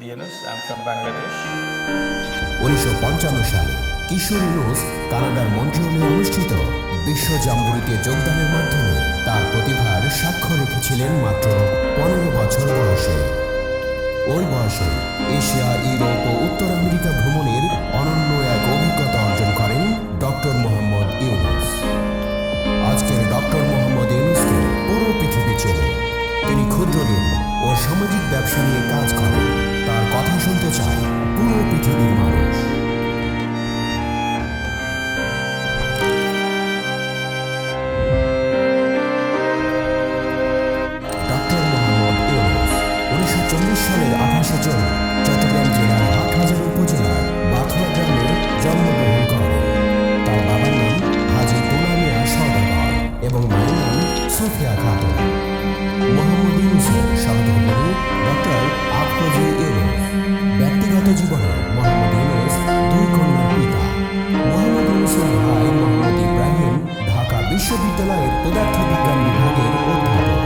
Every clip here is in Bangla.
Yunus. I'm from Bangladesh. 1955 সালে কিশোর ইউনুস কানাডার মন্ট্রিয়লে অনুষ্ঠিত বিশ্ব জাম্বুরিতে যোগদানের মাধ্যমে তার প্রতিভার সাক্ষ্য রেখেছিলেন মাত্র 15 বছর বয়সে। ওই বয়সে এশিয়া, ইউরোপ ও উত্তর আমেরিকা ভ্রমণের অনন্য এক অভিজ্ঞতা অর্জন করেন ডক্টর মোহাম্মদ ইউনুস। আজকের ডক্টর মোহাম্মদ ইউনুসকে পুরো পৃথিবী চেনে। তিনি ক্ষুদ্র ঋণ ও সামাজিক ব্যবসা নিয়ে কাজ করেন। তার কথা শুনতে চায় পুরো পৃথিবীর মানুষ। ডক্টর মোহাম্মদ ইউনুস 1940 সালের 28 জুন চট্টগ্রাম জেলার হাটহাজারী উপজেলার বাথুয়া গ্রামে জন্মগ্রহণ করেন। তার বাবার নাম হাজী তুলা মিয়া সওদাগর এবং মায়ের নাম সুফিয়া খাতুন। মোহাম্মদ ইউনুসের সহধর্মিণী ডক্টর আফরোজা ইউনুস। ব্যক্তিগত জীবনে মোহাম্মদ ইউনুস দুই কন্যার পিতা। মোহাম্মদ ইউনুসের ভাই মোহাম্মদ ইব্রাহিম ঢাকা বিশ্ববিদ্যালয়ের পদার্থবিজ্ঞান বিভাগের অধ্যাপক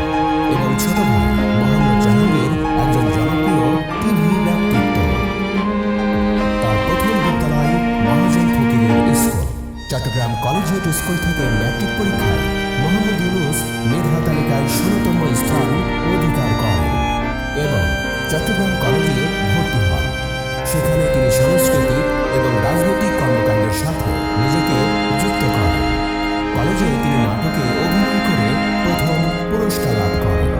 এবং ছোট ভাই মোহাম্মদ জাহাঙ্গীর একজন জনপ্রিয় টিভি ব্যক্তিত্ব। তার প্রথম বিদ্যালয় মহাজন ফকিরের স্কুল। চট্টগ্রাম কলেজিয়েট স্কুল থেকে ম্যাট্রিক পরীক্ষায় মোহাম্মদ ইউনুস মেধা তালিকায় 16তম স্থান অধিকার করেন এবং চট্টগ্রাম কলেজে ভর্তি হন। সেখানে তিনি সাংস্কৃতিক এবং রাজনৈতিক কর্মকাণ্ডের সাথে নিজেকে যুক্ত করেন। কলেজে তিনি নাটকে অভিনয় করে প্রথম পুরস্কার লাভ করেন।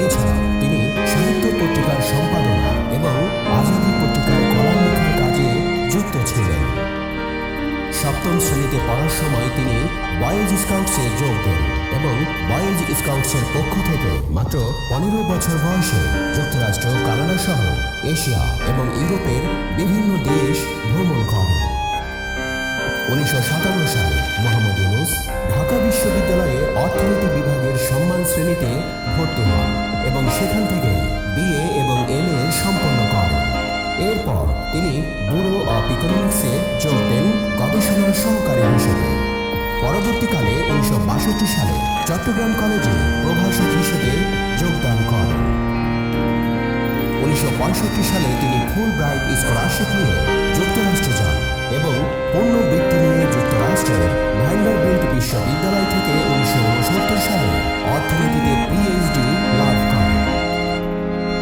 এছাড়া তিনি সাহিত্য পত্রিকার সম্পাদনা এবং আজাদী পত্রিকায় কলাম লেখার কাজে যুক্ত ছিলেন। সপ্তম শ্রেণীতে পড়ার সময় তিনি বয়েজ স্কাউটসে যোগ দেন এবং বয়েজ স্কাউটসের পক্ষ থেকে মাত্র 15 বছর বয়সে যুক্তরাষ্ট্র, কানাডা সহ এশিয়া এবং ইউরোপের বিভিন্ন দেশ ভ্রমণ করেন। 1957 সালে মোহাম্মদ ইউনুস ঢাকা বিশ্ববিদ্যালয়ে অর্থনীতি বিভাগের সম্মান শ্রেণীতে ভর্তি হন এবং সেখান থেকে বিএ এবং এমএ সম্পন্ন করেন। এরপর তিনি ব্যুরো অব ইকোনমিক্সে যোগ দেন গবেষণার সহকারী হিসেবে। পরবর্তীকালে 1962 সালে চট্টগ্রাম কলেজে প্রভাষক হিসেবে যোগদান করেন। 1965 সালে তিনি ফুল ব্রাইট স্কলারশিপ নিয়ে যুক্তরাষ্ট্রে যান এবং পূর্ণ বৃত্তি নিয়ে যুক্তরাষ্ট্রের ভ্যান্ডারবিল্ট বিশ্ববিদ্যালয় থেকে 1969 সালে অর্থনীতিতে পিএইচডি লাভ করেন।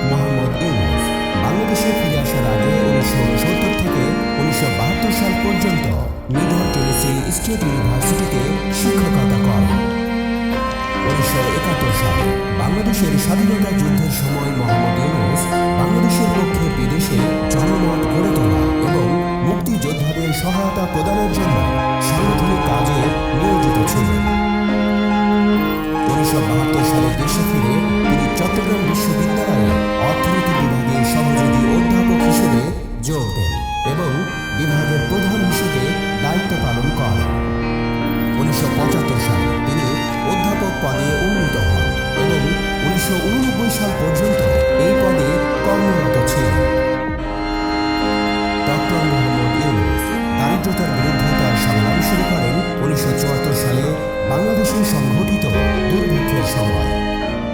মোহাম্মদ ইউনুস বাংলাদেশে ফিরে আসার আগে 1969 থেকে 1972 সাল পর্যন্ত মিডল টেনেসি স্টেট ইউনিভার্সিটিতে শিক্ষকতা করেন। 1971 সালে বাংলাদেশের স্বাধীনতা যুদ্ধের সময় মোহাম্মদ ইউনুস বাংলাদেশের পক্ষে বিদেশে জনমত গড়ে তোলা এবং মুক্তিযোদ্ধাদের সহায়তা প্রদানের জন্য সাংগঠনিক কাজে নিয়োজিত ছিলেন। 1972 সালে দেশে ফিরে তিনি চট্টগ্রাম বিশ্ববিদ্যালয়ে অর্থনীতি বিভাগের সহযোগী অধ্যাপক হিসেবে যোগ দেন এবং বিভাগের প্রধান হিসেবে দায়িত্ব পালন করেন। 1975 সালে তিনি অধ্যাপক পদে উন্নীত হন এবং 1989 সাল পর্যন্ত এই পদে কর্মরত ছিলেন। ডক্টর মোহাম্মদ ইউনুস দারিদ্রতার বিরুদ্ধে তার সংগ্রাম শুরু করেন 1974 সালে বাংলাদেশে সংঘটিত দুর্ভিক্ষের সময়।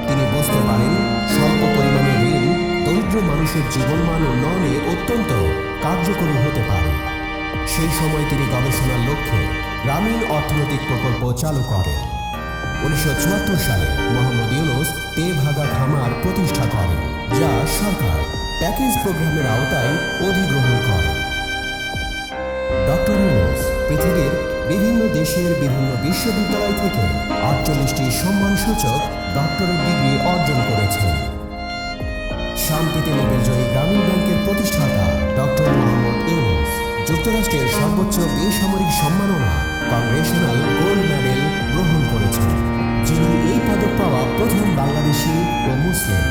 তিনি বুঝতে পারেন স্বল্প পরিমাণে ঋণ দরিদ্র মানুষের জীবনমান উন্নয়নে অত্যন্ত কার্যকরী হতে পারে। সেই সময় তিনি গবেষণার লক্ষ্যে গ্রামীণ অর্থনৈতিক প্রকল্প চালু করেন। 1974 সালে মোহাম্মদ ইউনুস তেভাগা খামার প্রতিষ্ঠা করেন, যা সরকার প্যাকেজ প্রোগ্রামের আওতায় অধিগ্রহণ করে। ডক্টর ইউনুস পৃথিবীর বিভিন্ন দেশের বিভিন্ন বিশ্ববিদ্যালয় থেকে 48টি সম্মানসূচক ডক্টরেট ডিগ্রি অর্জন করেছেন। শান্তিতে নোবেলজয়ী গ্রামীণ ব্যাংকের প্রতিষ্ঠাতা ডক্টর মোহাম্মদ ইউনুস যুক্তরাষ্ট্রের সর্বোচ্চ বেসামরিক সম্মাননা কংগ্রেশনাল গোল্ড মেডেল গ্রহণ করেছেন, যিনি এই পদক পাওয়া প্রথম বাংলাদেশি ও মুসলিম।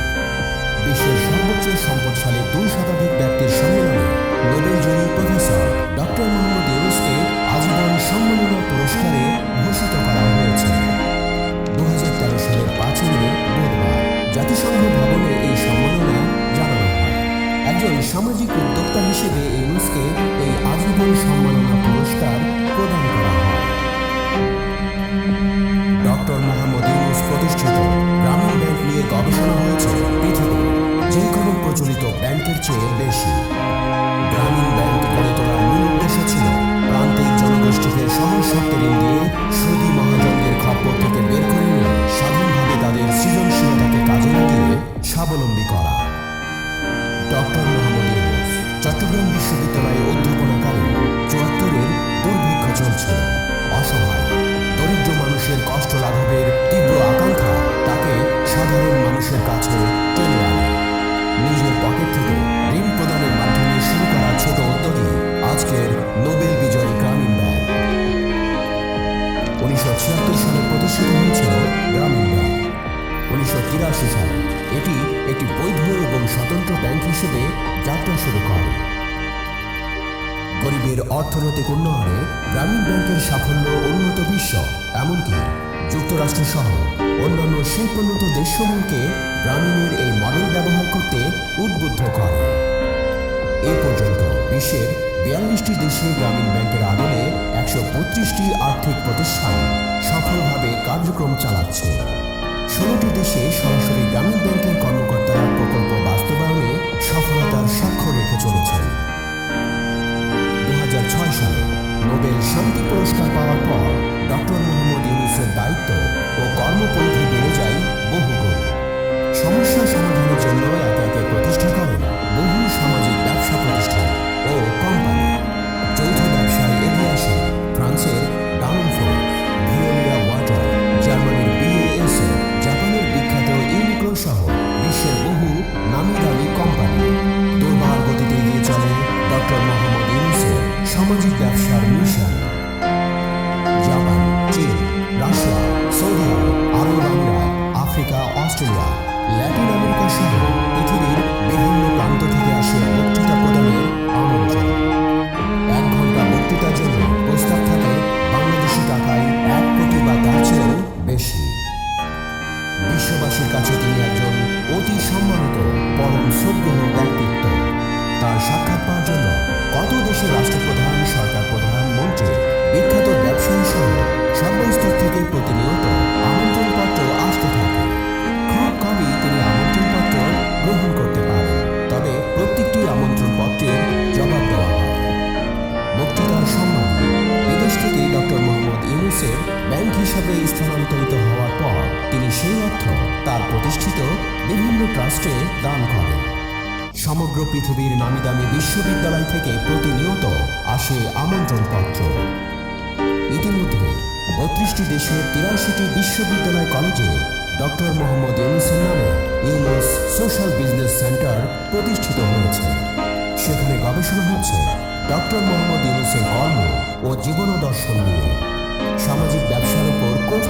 বিশ্বের সর্বোচ্চ সম্পদশালী 2 শতাধিক ব্যক্তির সম্মেলনে নোবেলজয়ী প্রফেসর ডক্টর মোহাম্মদ ইউনুসকে আজীবন সম্মাননা পুরস্কারে ভূষিত করা হয়েছে। 2013 সালের 5 মে বুধবার জাতিসংঘ ভবনে এই সম্মাননা জানানো হয়। একজন সামাজিক উদ্যোক্তা হিসেবে ইউনুসকে এই আজীবন সম্মাননা পুরস্কার প্রদান করা হয়। ডক্টর মোহাম্মদ ইউনুস প্রতিষ্ঠিত গ্রামীণ ব্যাংক নিয়ে গবেষণা হয়েছে পৃথিবীর যে কোনো প্রচলিত ব্যাংকের চেয়ে বেশি। গ্রামীণ ব্যাংক গড়ে তোলার মূল উদ্দেশ্য ছিল প্রান্তিক জনগোষ্ঠীকে সহজ শর্তে ঋণ দিয়ে সুদী মহাজনদের খপ্পর থেকে বের করে নিয়ে স্বাধীনভাবে তাদের সৃজনশীলতাকে কাজে লাগিয়ে স্বাবলম্বী করা। ডক্টর মোহাম্মদ ইউনূস চট্টগ্রাম বিশ্ববিদ্যালয়ে অধ্যাপনাকালীন ৭৪-এর দুর্ভিক্ষ চলছিল। অসহায় দরিদ্র মানুষের কষ্ট লাঘবের তীব্র আকাঙ্ক্ষা তাকে সাধারণ মানুষের কাছে টেনে আনে। নিজের পকেট থেকে ঋণ প্রদানের মাধ্যমে শুরু করা ছোট উদ্যোগী আজকের নোবেল বিজয়ী গ্রামীণ ব্যাংক। ১৯৭৬ সালে প্রতিষ্ঠিত হয়েছিল গ্রামীণ ব্যাংক। ১৯৮৩ সালে এটি একটি বৈধ এবং স্বতন্ত্র ব্যাংক হিসেবে যাত্রা শুরু করে। গরিবের অর্থনৈতিক উন্নয়নে গ্রামীণ ব্যাংকের সাফল্য উন্নত বিশ্ব, এমনকি যুক্তরাষ্ট্র সহ অন্যান্য শিল্পোন্নত দেশসমূহকে গ্রামীণের এই মডেল ব্যবহার করতে উদ্বুদ্ধ করে। এ পর্যন্ত বিশ্বের ৪২টি দেশে গ্রামীণ ব্যাংকের আদলে ১৩৫টি আর্থিক প্রতিষ্ঠান সফলভাবে কার্যক্রম চালাচ্ছে। ১৬টি দেশে সরাসরি গ্রামীণ ব্যাংকের কর্মকর্তারা প্রকল্প বাস্তবায়নে সফলতার স্বাক্ষর রেখে চলেছেন। ২০০৬ সালে নোবেল শান্তি পুরস্কার পাওয়ার পর ডক্টর মোহাম্মদ ইউনূসের দায়িত্ব ও কর্মপন্থী বেড়ে যায় বহুগুণ। সমস্যা সমাধানের জন্য একে একে প্রতিষ্ঠা করেন বহু সামাজিক ব্যবসা প্রতিষ্ঠান ও কোম্পানি। যৌথ ব্যবসায় এগিয়ে আসেন ফ্রান্সের ডাউনফোর্ড, ভিওরিয়া ওয়াটার, জার্মানির BASF, জাপানের বিখ্যাত ইউনিক্লো সহ বিশ্বের বহু নামি দামি কোম্পানি। দুর্বার গতিতে এগিয়ে চলে ডক্টর মোহাম্মদ ইউনূসের সামাজিক ব্যবসার মিশন। জাপান, চীন, রাশিয়া, সৌদি আরব, আরব আমিরাত, আফ্রিকা, অস্ট্রেলিয়া, ল্যাটিন আমেরিকা সহ পৃথিবীর বিভিন্ন প্রান্ত থেকে আসে বক্তৃতা প্রদানের আমন্ত্রণ। ১ ঘন্টা বক্তৃতার জন্য প্রস্তাব থাকে বাংলাদেশি টাকায় ১ কোটি বা তার চেয়েও বেশি। বিশ্ববাসীর কাছে তিনি একজন অতি সম্মানিত পরম শ্রদ্ধেয় ব্যক্তিত্ব। তার সাক্ষাৎ পাওয়ার জন্য কত দেশের রাষ্ট্রপ্রধান, সরকার প্রধান, মন্ত্রী, বিখ্যাত ব্যবসায়ী সহ সর্বস্তর থেকে প্রতিনিয়ত আমন্ত্রণপত্র আসতে থাকে। খুব কমই তিনি আমন্ত্রণপত্র গ্রহণ করতে পারেন, তবে প্রত্যেকটি আমন্ত্রণপত্রের জবাব দেওয়া হয়। বক্তৃতার সম্মান বিদেশ থেকে ডক্টর মোহাম্মদ ইউনূসের ব্যাংক হিসাবে স্থানান্তরিত হওয়ার পর তিনি সেই অর্থ তার প্রতিষ্ঠিত বিভিন্ন ট্রাস্টে দান করেন। সমগ্র পৃথিবীর নামিদামি বিশ্ববিদ্যালয় থেকে প্রতিনিয়ত আসে আমন্ত্রণপত্র। ইতিমধ্যে ৩২টি দেশের ৮৩টি বিশ্ববিদ্যালয় কলেজে ডক্টর মোহাম্মদ ইউনূসের নামে ইউনূস সোশ্যাল বিজনেস সেন্টার প্রতিষ্ঠিত হয়েছে। সেখানে গবেষণা হচ্ছে ডক্টর মোহাম্মদ ইউনূসের কর্ম ও জীবনাদর্শন নিয়ে। সামাজিক ব্যবসার উপর কোর্স